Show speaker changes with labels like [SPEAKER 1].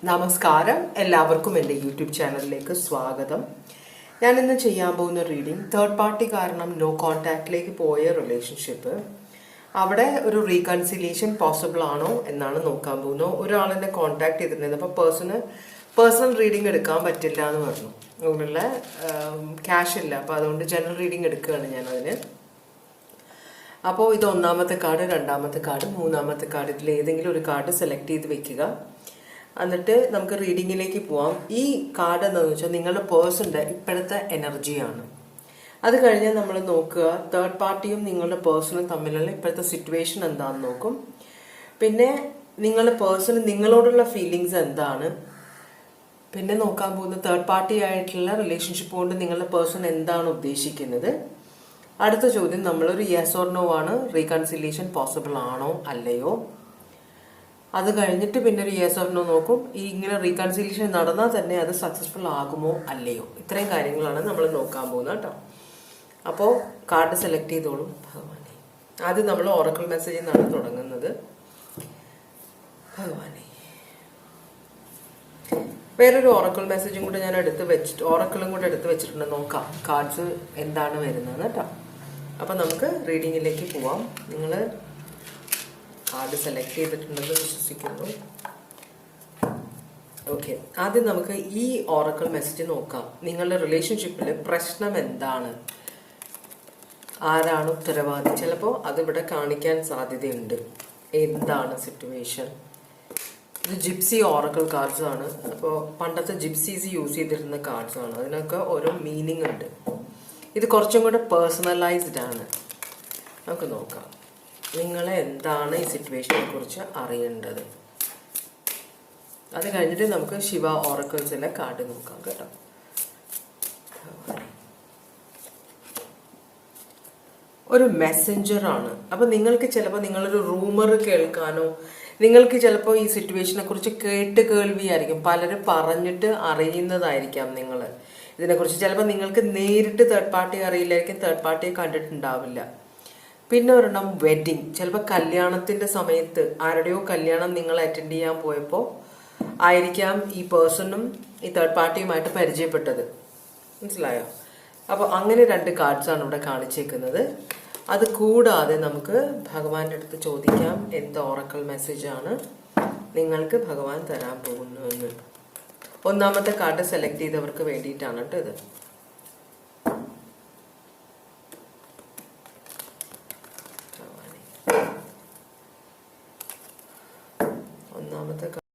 [SPEAKER 1] നമസ്കാരം, എല്ലാവർക്കും എൻ്റെ യൂട്യൂബ് ചാനലിലേക്ക് സ്വാഗതം. ഞാനിന്ന് ചെയ്യാൻ പോകുന്ന റീഡിംഗ് തേർഡ് പാർട്ടി കാരണം നോ കോൺടാക്റ്റിലേക്ക് പോയ റിലേഷൻഷിപ്പ്, അവിടെ ഒരു റീകൺസിലിയേഷൻ പോസിബിൾ ആണോ എന്നാണ് നോക്കാൻ പോകുന്നത്. ഒരാളെന്നെ കോൺടാക്ട് ചെയ്തിട്ടുണ്ടായിരുന്നു. അപ്പോൾ പേഴ്സണൽ റീഡിംഗ് എടുക്കാൻ പറ്റില്ല എന്ന് പറഞ്ഞു. അതുകൊണ്ടുള്ള ക്യാഷ് ഇല്ല. അപ്പോൾ അതുകൊണ്ട് ജനറൽ റീഡിംഗ് എടുക്കുകയാണ് ഞാനതിന്. അപ്പോൾ ഇത് ഒന്നാമത്തെ കാർഡ്, രണ്ടാമത്തെ കാർഡ്, മൂന്നാമത്തെ കാർഡ്, ഇതിൽ ഏതെങ്കിലും ഒരു കാർഡ് സെലക്ട് ചെയ്ത് വെക്കുക. എന്നിട്ട് നമുക്ക് റീഡിങ്ങിലേക്ക് പോവാം. ഈ കാർഡ് എന്താണെന്ന് വെച്ചാൽ നിങ്ങളുടെ പേഴ്സണിൻ്റെ ഇപ്പോഴത്തെ എനർജിയാണ്. അത് കഴിഞ്ഞാൽ നമ്മൾ നോക്കുക തേർഡ് പാർട്ടിയും നിങ്ങളുടെ പേഴ്സണും തമ്മിലുള്ള ഇപ്പോഴത്തെ സിറ്റുവേഷൻ എന്താണെന്ന് നോക്കും. പിന്നെ നിങ്ങളുടെ പേഴ്സണ് നിങ്ങളോടുള്ള ഫീലിങ്സ് എന്താണ്. പിന്നെ നോക്കാൻ പോകുന്ന തേർഡ് പാർട്ടി ആയിട്ടുള്ള റിലേഷൻഷിപ്പ് കൊണ്ട് നിങ്ങളുടെ പേഴ്സൺ എന്താണ് ഉദ്ദേശിക്കുന്നത്. അടുത്ത ചോദ്യം നമ്മളൊരു യെസ് ഓർ നോ ആണ്, റീകൺസിലിയേഷൻ പോസിബിൾ ആണോ അല്ലയോ. അത് കഴിഞ്ഞിട്ട് പിന്നെ ഒരു യെസ് ഓർ നോ നോക്കും. ഈ ഇങ്ങനെ റീകൺസിലിയേഷൻ നടന്നാൽ തന്നെ അത് സക്സസ്ഫുൾ ആകുമോ അല്ലയോ. ഇത്രയും കാര്യങ്ങളാണ് നമ്മൾ നോക്കാൻ പോകുന്നത് കേട്ടോ. അപ്പോൾ കാർഡ് സെലക്ട് ചെയ്തോളും ഭഗവാനെ. ആദ്യം നമ്മൾ ഓറക്കിൾ മെസ്സേജിൽ നിന്നാണ് തുടങ്ങുന്നത്. ഭഗവാനെ, വേറൊരു ഓറക്കിൾ മെസ്സേജും കൂടെ ഞാൻ ഓറക്കിളും കൂടെ എടുത്ത് വെച്ചിട്ടുണ്ട്. നോക്കാം കാർഡ്സ് എന്താണ് വരുന്നത് കേട്ടോ. അപ്പം നമുക്ക് റീഡിങ്ങിലേക്ക് പോവാം. നിങ്ങൾ കാർഡ് സെലക്ട് ചെയ്തിട്ടുണ്ടെന്ന് വിശ്വസിക്കുന്നു. ഓക്കെ, ആദ്യം നമുക്ക് ഈ ഓറക്കിൾ മെസ്സേജ് നോക്കാം. നിങ്ങളുടെ റിലേഷൻഷിപ്പിൽ പ്രശ്നം എന്താണ്, ആരാണ് ഉത്തരവാദി. ചിലപ്പോൾ അതിവിടെ കാണിക്കാൻ സാധ്യതയുണ്ട്. എന്താണ് സിറ്റുവേഷൻ. ഇത് ജിപ്സി ഓറക്കിൾ കാർഡ്സ് ആണ്. അപ്പോൾ പണ്ടത്തെ ജിപ്സീസ് യൂസ് ചെയ്തിരുന്ന കാർഡ്സ് ആണ്. അതിനൊക്കെ ഓരോ മീനിങ് ഉണ്ട്. ഇത് കുറച്ചും കൂടെ പേഴ്സണലൈസ്ഡ് ആണ്. നമുക്ക് നോക്കാം നിങ്ങളെ എന്താണ് ഈ സിറ്റുവേഷനെ കുറിച്ച് അറിയേണ്ടത്. അത് കഴിഞ്ഞിട്ട് നമുക്ക് ശിവ ഓറക്കിൾസിലെ കാർഡ് നോക്കാം കേട്ടോ. ഒരു മെസ്സഞ്ചർ ആണ്. അപ്പൊ നിങ്ങൾക്ക് ചിലപ്പോൾ നിങ്ങളൊരു റൂമർ കേൾക്കാനോ, നിങ്ങൾക്ക് ചിലപ്പോൾ ഈ സിറ്റുവേഷനെ കുറിച്ച് കേൾവിയായിരിക്കും. പലരും പറഞ്ഞിട്ട് അറിയുന്നതായിരിക്കാം നിങ്ങൾ ഇതിനെക്കുറിച്ച്. ചിലപ്പോൾ നിങ്ങൾക്ക് നേരിട്ട് തേർഡ് പാർട്ടി അറിയില്ലായിരിക്കും, തേർഡ് പാർട്ടിയെ കണ്ടിട്ടുണ്ടാവില്ല. പിന്നെ ഒരെണ്ണം വെഡിങ്. ചിലപ്പോൾ കല്യാണത്തിൻ്റെ സമയത്ത് ആരുടെയോ കല്യാണം നിങ്ങൾ അറ്റൻഡ് ചെയ്യാൻ പോയപ്പോൾ ആയിരിക്കാം ഈ പേഴ്സണും ഈ തേർഡ് പാർട്ടിയുമായിട്ട് പരിചയപ്പെട്ടത്. മനസ്സിലായോ? അപ്പോൾ അങ്ങനെ രണ്ട് കാർഡ്സാണ് ഇവിടെ കാണിച്ചേക്കുന്നത്. അത് കൂടാതെ നമുക്ക് ഭഗവാന്റെ അടുത്ത് ചോദിക്കാം എന്ത് ഓറക്കിൾ മെസ്സേജാണ് നിങ്ങൾക്ക് ഭഗവാൻ തരാൻ പോകുന്നതെന്ന്. ഒന്നാമത്തെ കാർഡ് സെലക്ട് ചെയ്തവർക്ക് വേണ്ടിയിട്ടാണ് കേട്ടോ ഇത്.